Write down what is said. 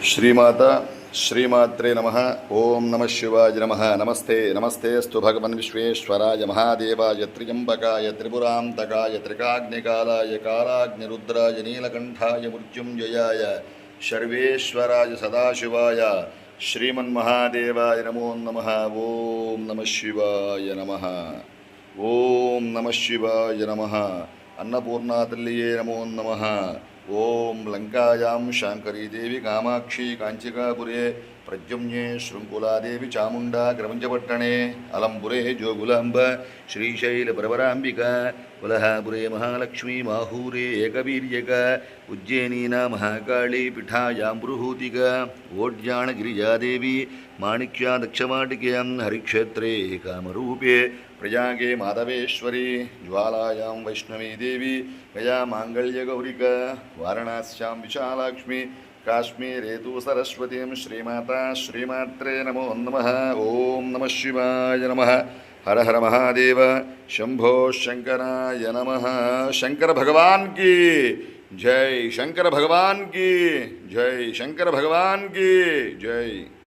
श्रीमाता श्रीमात्रे नमः। ओं नमः शिवाय नमः। नमस्ते नमस्तेस्तु भगवन् विश्वेश्वराय महादेवाय त्र्यम्बकाय त्रिपुरान्तकाय त्रिकाग्निकालाय कालाग्निरुद्राय नीलकण्ठाय मृत्युञ्जयाय सर्वेश्वराय सदाशिवाय श्रीमन्महादेवाय नमो नमः। ओं नमः शिवाय नमः। ओं नमः शिवाय नमः। अन्नपूर्णातल्लिये नमो नमः। ओं लंकायां शांकरी देवी कामाक्षी कांचिकापुरे प्रद्युम्ने शृंखलादेवी चामुंडा क्रमंचपट्टणे अलंपुरे जोगुलांब श्रीशैलप्रवरांबिका कुलहापुरे महालक्ष्मी माहूरे एकवीर्यक उज्जयिनीना महाकाली पीठायां बृहूतिका ओड्याणगिरिजादेवी माणिक्या दक्षमाटिक्यां हरिक्षेत्रे कामरूपे प्रयागे माधवेश्वरी ज्वालायां वैष्णवी देवी गया मांगल्यगौरिका वाराणस्यां विशालाक्ष्मी काश्मीरे तु सरस्वतीं श्रीमाता श्रीमात्रे नमो नमः। ओं नमः शिवाय नमः। हर हर महादेव शंभो शंकराय नमः। शंकर भगवान की जय। शंकर भगवान की जय। शंकर भगवान की जय।